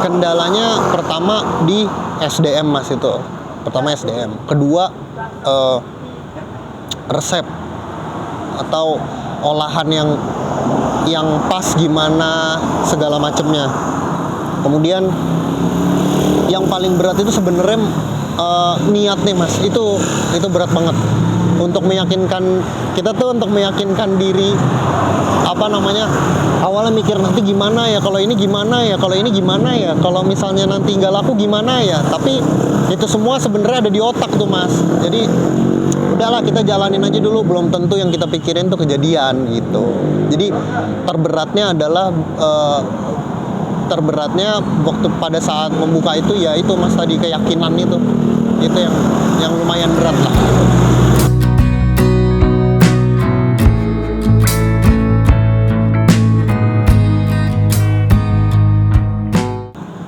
Kendalanya pertama di SDM mas, itu pertama SDM, kedua resep atau olahan yang pas gimana segala macemnya. Kemudian yang paling berat itu sebenarnya niat nih mas, itu berat banget untuk meyakinkan kita tuh, untuk meyakinkan diri, awalnya mikir nanti gimana ya, kalau ini gimana ya, kalau ini gimana ya, kalau misalnya nanti nggak laku gimana ya. Tapi itu semua sebenarnya ada di otak tuh mas. Jadi udahlah, kita jalanin aja dulu, belum tentu yang kita pikirin tuh kejadian gitu. Jadi terberatnya waktu pada saat membuka itu ya itu mas, tadi keyakinan itu yang lumayan berat lah.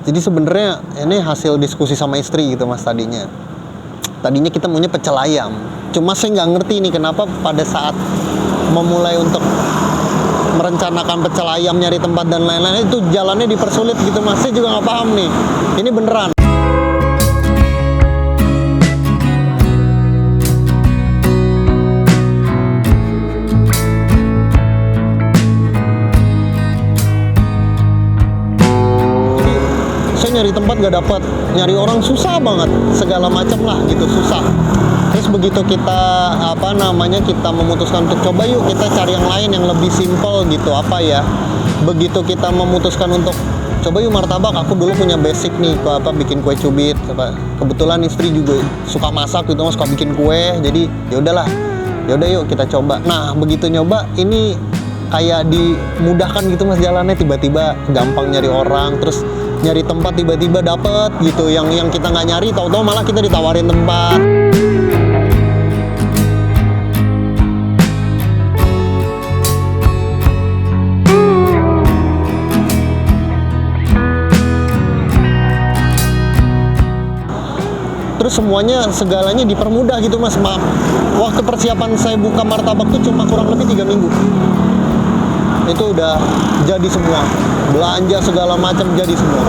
Jadi sebenarnya ini hasil diskusi sama istri gitu mas. Tadinya kita maunya pecel ayam, cuma saya nggak ngerti nih kenapa pada saat memulai untuk merencanakan pecel ayam, nyari tempat dan lain-lain, itu jalannya dipersulit gitu mas. Saya juga nggak paham nih, ini beneran. Nyari tempat gak dapat, nyari orang susah banget, segala macam lah gitu, susah. Terus begitu kita kita memutuskan untuk coba yuk kita cari yang lain yang lebih simple gitu, begitu kita memutuskan untuk coba yuk martabak, aku dulu punya basic nih bikin kue cubit, kebetulan istri juga suka masak gitu, suka bikin kue, jadi yaudah yuk kita coba. Nah begitu nyoba ini kayak dimudahkan gitu mas jalannya, tiba-tiba gampang nyari orang, terus nyari tempat tiba-tiba dapet gitu, yang kita nggak nyari, tahu-tahu malah kita ditawarin tempat. Terus segalanya dipermudah gitu mas. Waktu persiapan saya buka martabak tuh cuma kurang lebih 3 minggu. Itu udah jadi semua, belanja segala macam jadi semua.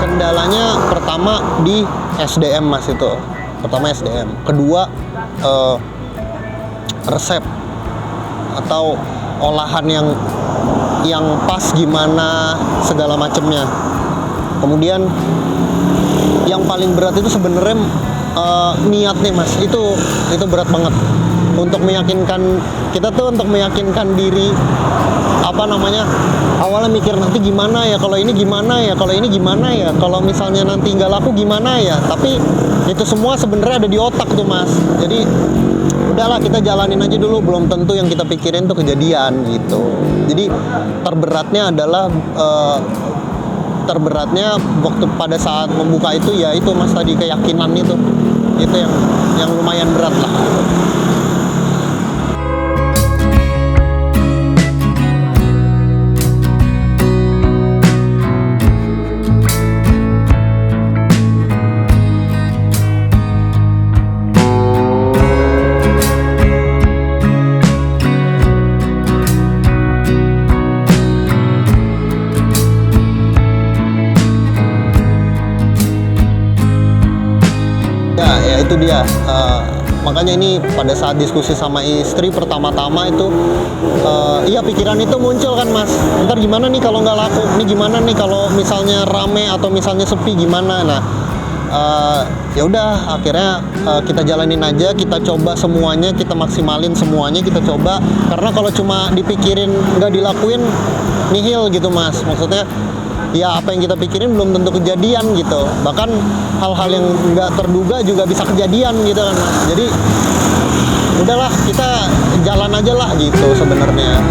Kendalanya pertama di SDM mas, itu pertama SDM, kedua resep atau olahan yang pas gimana segala macemnya. Kemudian yang paling berat itu sebenarnya niat nih mas, itu berat banget untuk meyakinkan kita tuh, untuk meyakinkan diri, awalnya mikir nanti gimana ya, kalau ini gimana ya, kalau ini gimana ya, kalau misalnya nanti nggak laku gimana ya. Tapi itu semua sebenarnya ada di otak tuh mas. Jadi udahlah, kita jalanin aja dulu, belum tentu yang kita pikirin tuh kejadian gitu. Jadi terberatnya waktu pada saat membuka itu ya itu mas, tadi keyakinan itu yang lumayan berat lah. Ya itu dia, makanya ini pada saat diskusi sama istri pertama-tama itu iya pikiran itu muncul kan mas, ntar gimana nih kalau nggak laku, ini gimana nih kalau misalnya rame atau misalnya sepi gimana. Nah ya udah, akhirnya kita jalanin aja, kita coba semuanya, kita maksimalin semuanya, kita coba. Karena kalau cuma dipikirin nggak dilakuin, nihil gitu mas, maksudnya ya apa yang kita pikirin belum tentu kejadian gitu. Bahkan hal-hal yang nggak terduga juga bisa kejadian gitu kan mas. Jadi udahlah, kita jalan aja lah gitu sebenarnya.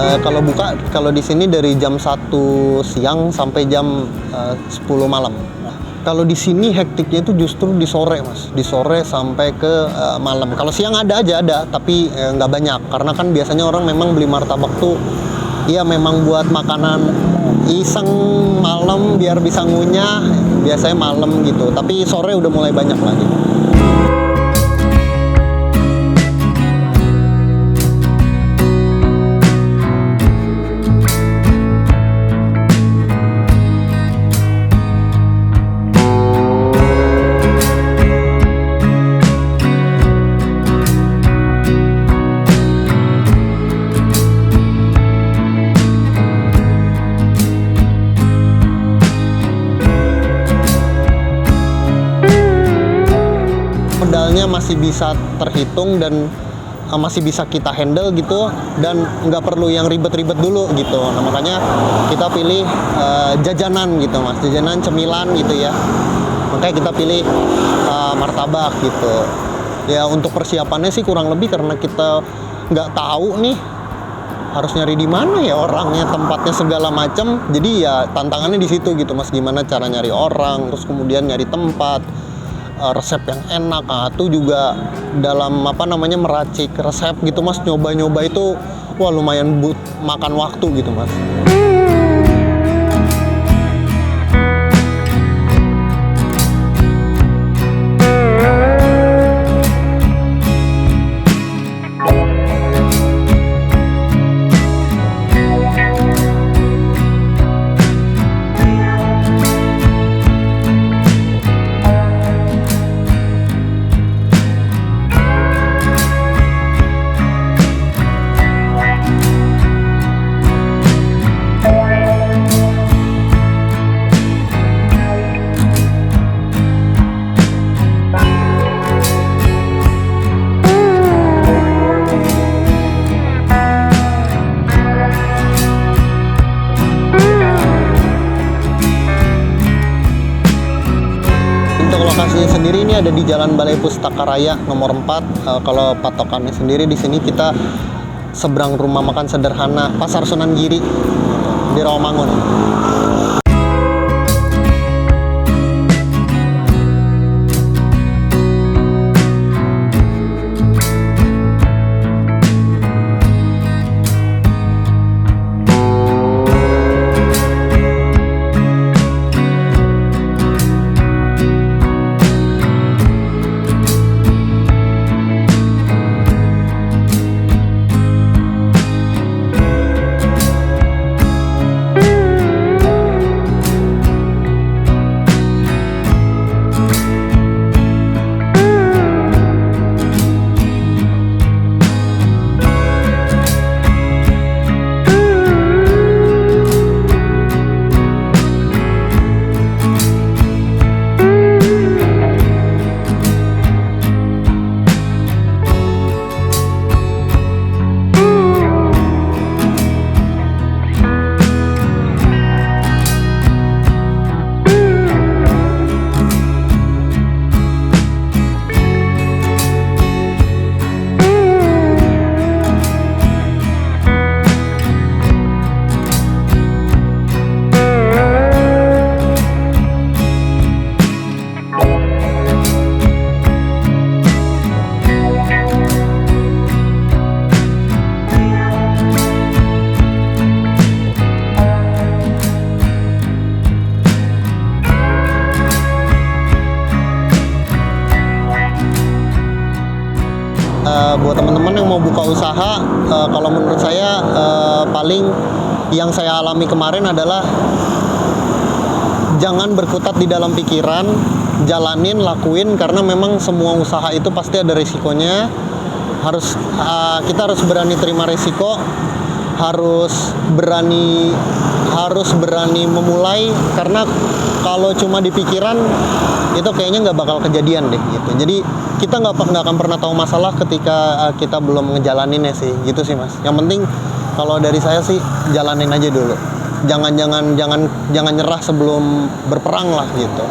Kalau buka, kalau di sini dari jam 1 siang sampai jam 10 malam. Kalau di sini hektiknya itu justru di sore, Mas. Di sore sampai ke malam. Kalau siang ada, tapi nggak banyak. Karena kan biasanya orang memang beli martabak tuh, iya memang buat makanan iseng malam biar bisa ngunyah. Biasanya malam gitu. Tapi sore udah mulai banyak lagi. Modalnya masih bisa terhitung dan masih bisa kita handle gitu, dan nggak perlu yang ribet-ribet dulu gitu. Nah makanya kita pilih jajanan gitu, Mas, jajanan cemilan gitu ya. Makanya kita pilih martabak gitu ya. Untuk persiapannya sih kurang lebih karena kita nggak tahu nih harus nyari di mana ya orangnya, tempatnya segala macam. Jadi ya tantangannya di situ gitu, Mas, gimana cara nyari orang, terus kemudian nyari tempat, resep yang enak. Itu juga dalam meracik resep gitu, Mas, nyoba-nyoba itu wah lumayan makan waktu gitu, Mas. Lokasinya sendiri ini ada di Jalan Balai Pustaka Raya nomor 4. Kalau patokannya sendiri di sini kita seberang rumah makan sederhana Pasar Sunan Giri di Rawamangun. Buat teman-teman yang mau buka usaha, kalau menurut saya paling yang saya alami kemarin adalah jangan berkutat di dalam pikiran, jalanin, lakuin, karena memang semua usaha itu pasti ada risikonya. Kita harus berani terima risiko, harus berani memulai, karena kalau cuma di pikiran itu kayaknya nggak bakal kejadian deh gitu. Jadi kita nggak akan pernah tahu masalah ketika kita belum ngejalaninnya sih, gitu sih, Mas. Yang penting kalau dari saya sih jalanin aja dulu. Jangan nyerah sebelum berperang lah gitu.